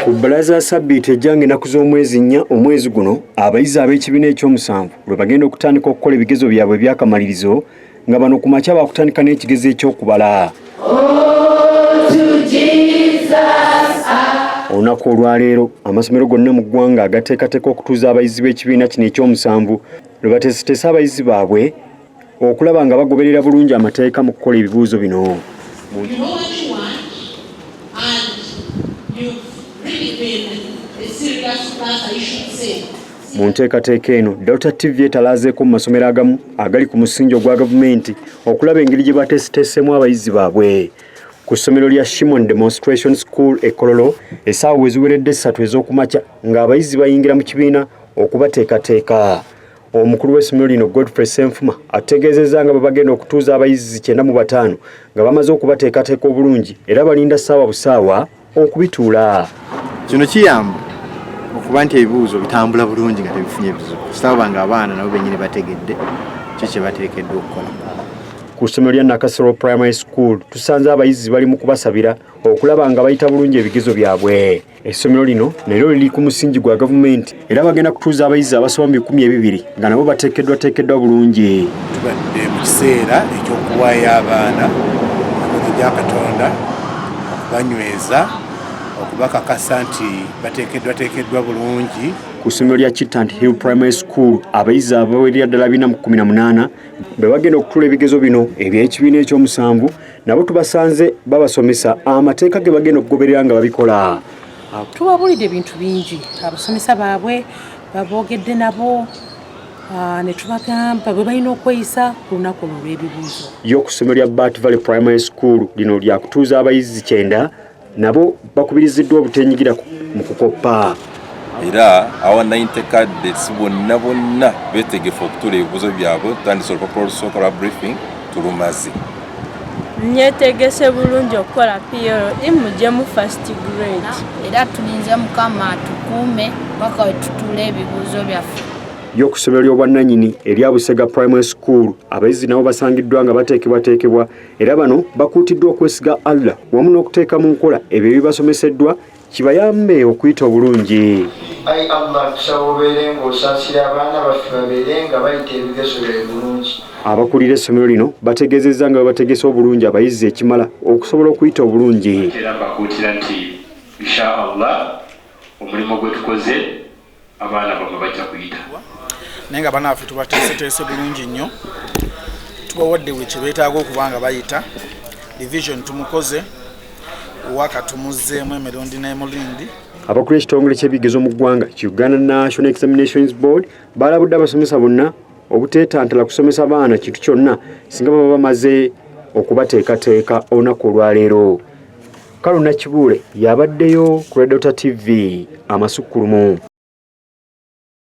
Ku bbalaza Ssabbiiti ejjanga ennaku z'omwezi 4 omwezi guno, abayizi ab'ekibiina eky'omusanvu lwe bagenda okutandika okukola ebigezo byabwe eby'akamalirizo nga bano ku makya baakutandika n'ekigezo eky'okubala. Olunaku olwaleero amasomero gonna mu ggwanga agateekateeka okutuuza abayizi b'ekibiina kino eky'omusanvu lwe bateeseteese abayizi baabwe okulaba nga bagoberera bulungi amateeka mu kukola ebibuuzo bino. Mu nteekateeka eno, Dr. TV etalaazeeko mu masomero agamu agali ku musingi ogwa gavumenti okulaba engeri gye bateeseteesemu abayizi baabwe. Ku ssomero lya Shimon Demonstration School e Kololo, essaawa we ziweredde 3 ez'okumakya ng'abayizi bayingira mu kibiina okubateekateeka. Omukulu w'essomero lino Godfrey Senfuma ategeezezza nga bagenda okutuuza abayizi 95 nga bamaze okubateekateeka obulungi era balinda ssaawa busaawa okubituula. Kino kiyamba okuba nti ebibuuzo bitambula bulungi nga tebifunye ebizibu. Kitaba nga abaana nabo bennyini bategedde kye bateekeddwa okukola. Ku ssomero lya Nakasero Primary School tusanze abayizi bali mu kubasabira okulaba nga bayita bulungi ebigezo byabwe. Essomero lino nalyo liri ku musingi gwa gavumenti era bagenda kutuuza abayizi abasoba 200 nga nabo bateekeddwa bulungi. Tubadde mu kiseera eky'okuwaayo abaana emikono gya Katonda okubanyweza okubakakasa nti bateekeddwa bulungi. Ku ssomero lya Chitant Hill Primary School abayizi abawerera ddala 418 be bagenda okutuula ebigezo bino eby'ekibiina eky'omusanvu nabo tubasanze babasomesa amateeka ge bagenda okugoberera nga babikola. Tubabulidde ebintu bingi abasomesa baabwe baboogedde nabo ne tubagamba bwe balina okweyisa ku lunaku olw'ebibuuzo. Yo ku ssomero lya Bat Valley Primary School lino lya kutuuza abayizi 9 nabo bakubiriziddwa obutenyigira mu kukoppa. Era awa 90 cadets bonna betegefu okutuula ebibuuzo byabwe tutandise olupapula olusooka lwa briefing tulumaze. Nyetegese bulungi okukola PRO mujje mu first grade. Era tulinze Mukama atukuume paka we tutuule ebibuuzo byaffe. Yo ku ssomero ly'obwannannyini erya Busega Primary School abayizi nabo basangiddwa nga bateekebwa era bano bakuutiddwa okwesiga Allah wamu n'okuteeka mu nkola ebyo ebibasomeseddwa kibayambe okuyita obulungi. Ayi Allah tusaba obeere ng'osaasira abaana baffe babeere nga bayita ebigezo byabwe bulungi. Abakulira essomero lino bategeezezza nga babategese obulungi abayizi ekimala okusobola okuyita obulungi. Era bakuutira nti insha Allah omulimu gwe tukoze abaana bamwe bajja kuyita. Naye nga banaffe tubateeseteese bulungi nnyo tubawadde buli kye beetaaga okuba nga bayita. Division tumukoze waka tumuzzeemu emirundi n'emulindi. Abakulu ekitongole ky'ebigezo mu ggwanga Uganda National Examinations Board balabudde abasomesa bonna obuteetantala kusomesa baana kintu kyonna singa baba bamaze okubateekateeka olunaku olwaleero. Kaluna Kibuule yabaddeyo ku Dr. TV amasukkulumu.